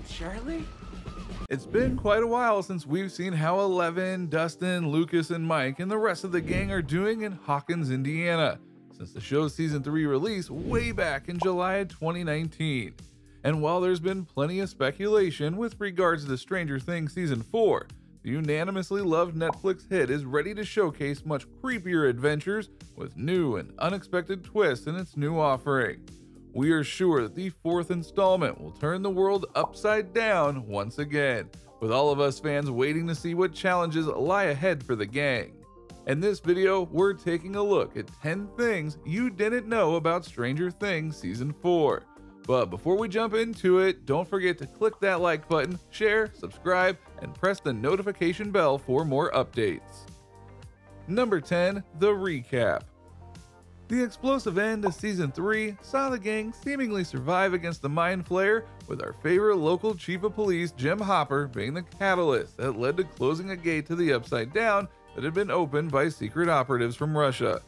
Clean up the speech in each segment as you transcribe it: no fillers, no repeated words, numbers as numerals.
Charlie? It's been quite a while since we've seen how Eleven, Dustin, Lucas, and Mike and the rest of the gang are doing in Hawkins, Indiana, since the show's Season 3 release way back in July of 2019. And while there's been plenty of speculation with regards to Stranger Things Season 4, the unanimously loved Netflix hit is ready to showcase much creepier adventures with new and unexpected twists in its new offering. We are sure that the fourth installment will turn the world upside down once again, with all of us fans waiting to see what challenges lie ahead for the gang. In this video, we're taking a look at 10 things you didn't know about Stranger Things Season 4. But before we jump into it, don't forget to click that like button, share, subscribe, and press the notification bell for more updates. Number 10. The Recap. The explosive end of Season 3 saw the gang seemingly survive against the Mind Flayer, with our favorite local chief of police, Jim Hopper, being the catalyst that led to closing a gate to the Upside Down that had been opened by secret operatives from Russia.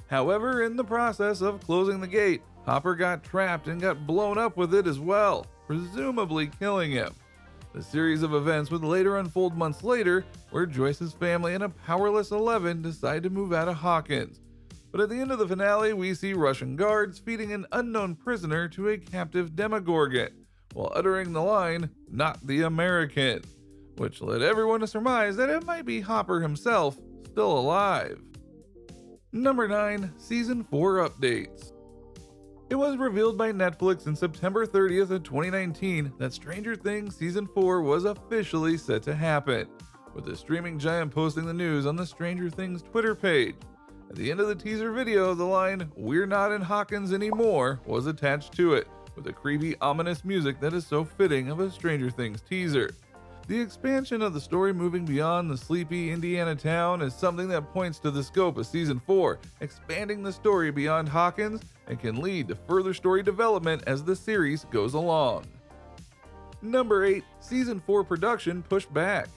However, in the process of closing the gate, Hopper got trapped and got blown up with it as well, presumably killing him. The series of events would later unfold months later, where Joyce's family and a powerless Eleven decide to move out of Hawkins. But at the end of the finale, we see Russian guards feeding an unknown prisoner to a captive Demogorgon, while uttering the line, "Not the American," which led everyone to surmise that it might be Hopper himself, still alive. Number 9. Season 4 Updates. It was revealed by Netflix on September 30th of 2019 that Stranger Things Season 4 was officially set to happen, with the streaming giant posting the news on the Stranger Things Twitter page. At the end of the teaser video, the line, "We're not in Hawkins anymore," was attached to it, with the creepy, ominous music that is so fitting of a Stranger Things teaser. The expansion of the story moving beyond the sleepy Indiana town is something that points to the scope of Season 4, expanding the story beyond Hawkins, and can lead to further story development as the series goes along. Number 8. Season 4 production pushed back.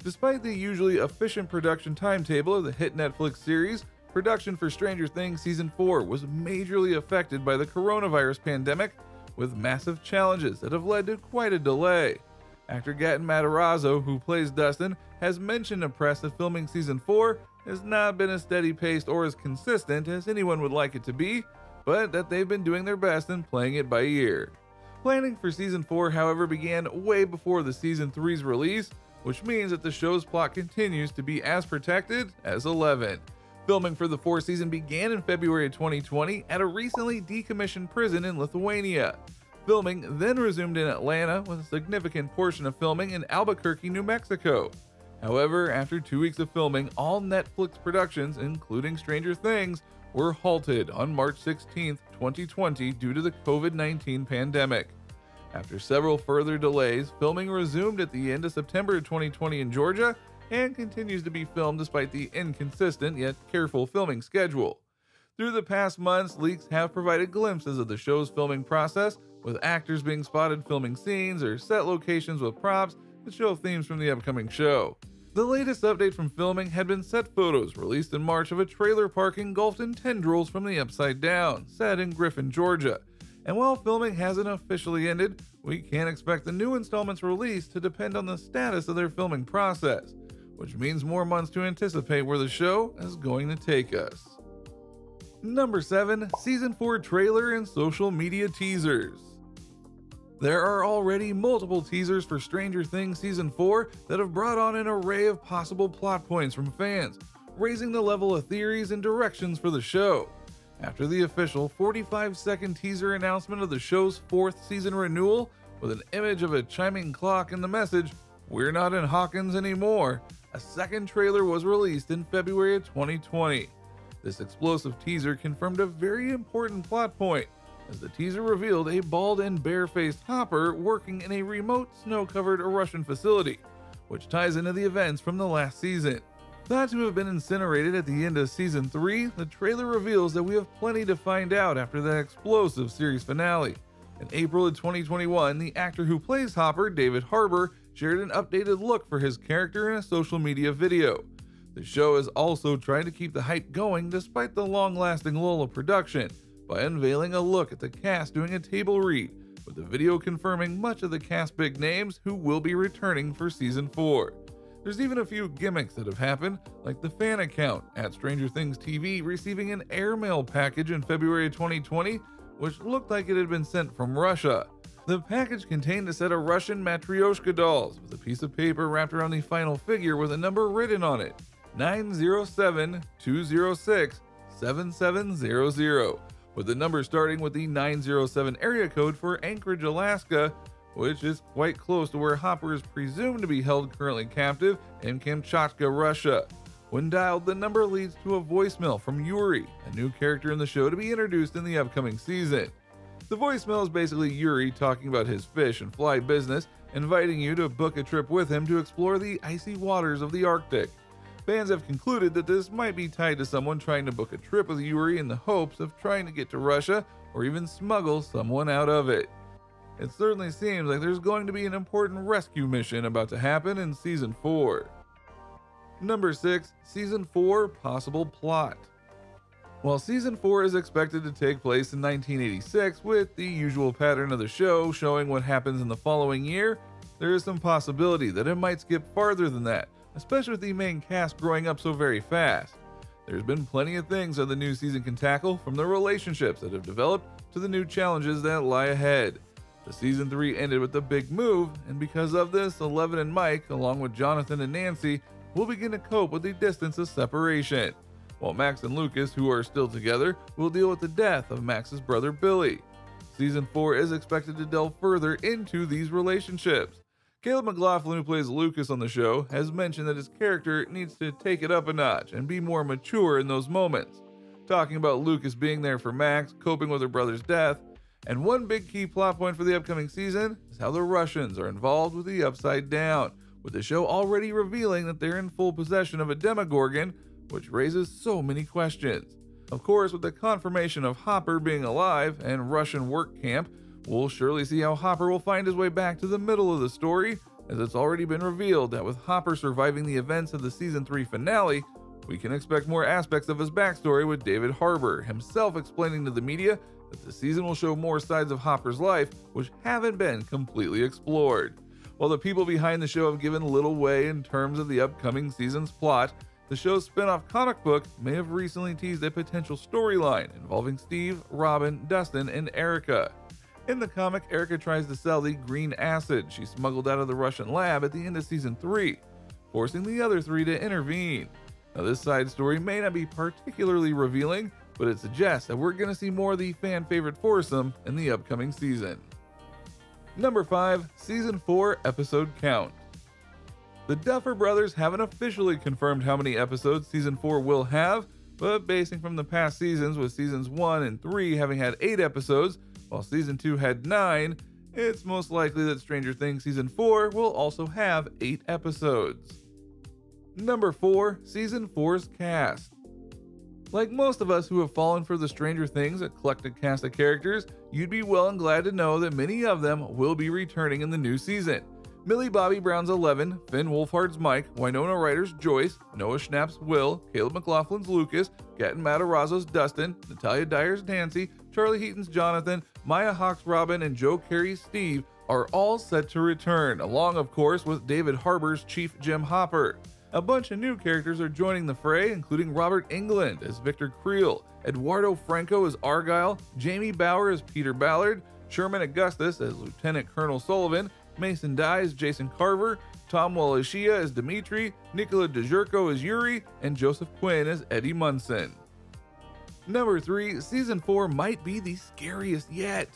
Despite the usually efficient production timetable of the hit Netflix series, production for Stranger Things Season 4 was majorly affected by the coronavirus pandemic, with massive challenges that have led to quite a delay. Actor Gaten Matarazzo, who plays Dustin, has mentioned to press that filming Season 4 has not been as steady-paced or as consistent as anyone would like it to be, but that they've been doing their best in playing it by ear. Planning for Season 4, however, began way before the Season 3's release, which means that the show's plot continues to be as protected as 11. Filming for the fourth season began in February 2020 at a recently decommissioned prison in Lithuania. Filming then resumed in Atlanta, with a significant portion of filming in Albuquerque, New Mexico. However, after 2 weeks of filming, all Netflix productions, including Stranger Things, were halted on March 16, 2020 due to the COVID-19 pandemic. After several further delays, filming resumed at the end of September 2020 in Georgia, and continues to be filmed despite the inconsistent yet careful filming schedule. Through the past months, leaks have provided glimpses of the show's filming process, with actors being spotted filming scenes or set locations with props that show themes from the upcoming show. The latest update from filming had been set photos released in March of a trailer park engulfed in tendrils from the Upside Down, set in Griffin, Georgia. And while filming hasn't officially ended, we can't expect the new installment's release to depend on the status of their filming process, which means more months to anticipate where the show is going to take us. Number 7. Season 4 trailer and social media teasers. There are already multiple teasers for Stranger Things Season 4 that have brought on an array of possible plot points from fans, raising the level of theories and directions for the show. After the official 45-second teaser announcement of the show's fourth season renewal, with an image of a chiming clock and the message, "We're not in Hawkins anymore," a second trailer was released in February of 2020. This explosive teaser confirmed a very important plot point, as the teaser revealed a bald and barefaced Hopper working in a remote snow-covered Russian facility, which ties into the events from the last season. Thought to have been incinerated at the end of Season 3, the trailer reveals that we have plenty to find out after that explosive series finale. In April of 2021, the actor who plays Hopper, David Harbour, shared an updated look for his character in a social media video. The show is also trying to keep the hype going despite the long-lasting lull of production, by unveiling a look at the cast doing a table read, with the video confirming much of the cast big names who will be returning for Season 4. There's even a few gimmicks that have happened, like the fan account at Stranger Things TV receiving an airmail package in February 2020, which looked like it had been sent from Russia. The package contained a set of Russian Matryoshka dolls with a piece of paper wrapped around the final figure with a number written on it, 907-206-7700, with the number starting with the 907 area code for Anchorage, Alaska, which is quite close to where Hopper is presumed to be held currently captive in Kamchatka, Russia. When dialed, the number leads to a voicemail from Yuri, a new character in the show to be introduced in the upcoming season. The voicemail is basically Yuri talking about his fish and fly business, inviting you to book a trip with him to explore the icy waters of the Arctic. Fans have concluded that this might be tied to someone trying to book a trip with Yuri in the hopes of trying to get to Russia or even smuggle someone out of it. It certainly seems like there's going to be an important rescue mission about to happen in Season 4. Number 6. Season 4 Possible Plot. While Season 4 is expected to take place in 1986 with the usual pattern of the show showing what happens in the following year, there is some possibility that it might skip farther than that, especially with the main cast growing up so very fast. There's been plenty of things that the new season can tackle, from the relationships that have developed to the new challenges that lie ahead. The Season 3 ended with a big move, and because of this, Eleven and Mike, along with Jonathan and Nancy, will begin to cope with the distance of separation, while Max and Lucas, who are still together, will deal with the death of Max's brother Billy. Season 4 is expected to delve further into these relationships. Caleb McLaughlin, who plays Lucas on the show, has mentioned that his character needs to take it up a notch and be more mature in those moments, talking about Lucas being there for Max, coping with her brother's death. And one big key plot point for the upcoming season is how the Russians are involved with the Upside Down, with the show already revealing that they're in full possession of a Demogorgon, which raises so many questions. Of course, with the confirmation of Hopper being alive and Russian work camp, we'll surely see how Hopper will find his way back to the middle of the story, as it's already been revealed that with Hopper surviving the events of the Season 3 finale, we can expect more aspects of his backstory, with David Harbour himself explaining to the media that the season will show more sides of Hopper's life which haven't been completely explored. While the people behind the show have given little way in terms of the upcoming season's plot, the show's spin-off comic book may have recently teased a potential storyline involving Steve, Robin, Dustin, and Erica. In the comic, Erica tries to sell the green acid she smuggled out of the Russian lab at the end of Season 3, forcing the other three to intervene. Now, this side story may not be particularly revealing, but it suggests that we're going to see more of the fan-favorite foursome in the upcoming season. Number 5. Season 4 Episode Count. The Duffer Brothers haven't officially confirmed how many episodes Season 4 will have, but basing from the past seasons, with Seasons 1 and 3 having had 8 episodes, while Season 2 had 9, it's most likely that Stranger Things Season 4 will also have 8 episodes. Number 4. Season 4's Cast. Like most of us who have fallen for the Stranger Things eclectic cast of characters, you'd be well and glad to know that many of them will be returning in the new season. Millie Bobby Brown's Eleven, Finn Wolfhard's Mike, Winona Ryder's Joyce, Noah Schnapp's Will, Caleb McLaughlin's Lucas, Gaten Matarazzo's Dustin, Natalia Dyer's Nancy, Charlie Heaton's Jonathan, Maya Hawke's Robin, and Joe Carey's Steve are all set to return, along of course with David Harbour's Chief Jim Hopper. A bunch of new characters are joining the fray, including Robert Englund as Victor Creel, Eduardo Franco as Argyle, Jamie Bauer as Peter Ballard, Sherman Augustus as Lieutenant Colonel Sullivan, Mason Dye as Jason Carver, Tom Wallachia as Dimitri, Nicola DeJurko as Yuri, and Joseph Quinn as Eddie Munson. Number 3. Season 4 might be the scariest yet.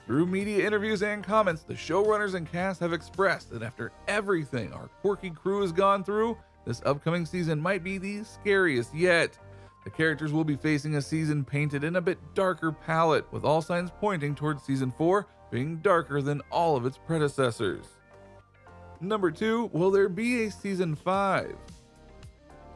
Through media interviews and comments, the showrunners and cast have expressed that after everything our quirky crew has gone through, this upcoming season might be the scariest yet. The characters will be facing a season painted in a bit darker palette, with all signs pointing towards Season 4 being darker than all of its predecessors. Number 2. Will there be a Season 5?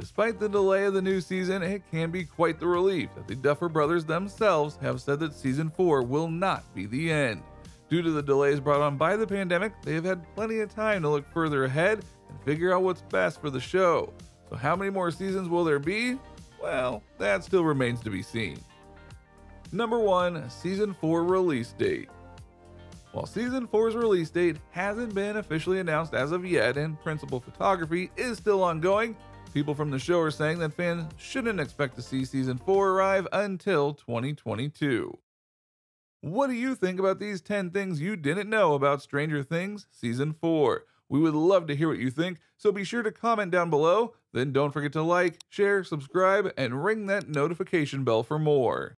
Despite the delay of the new season, it can be quite the relief that the Duffer Brothers themselves have said that Season 4 will not be the end. Due to the delays brought on by the pandemic, they have had plenty of time to look further ahead and figure out what's best for the show. So how many more seasons will there be? Well, that still remains to be seen. Number 1. Season 4 release date. While Season 4's release date hasn't been officially announced as of yet and principal photography is still ongoing, people from the show are saying that fans shouldn't expect to see Season 4 arrive until 2022. What do you think about these 10 things you didn't know about Stranger Things Season 4? We would love to hear what you think, so be sure to comment down below. Then don't forget to like, share, subscribe, and ring that notification bell for more.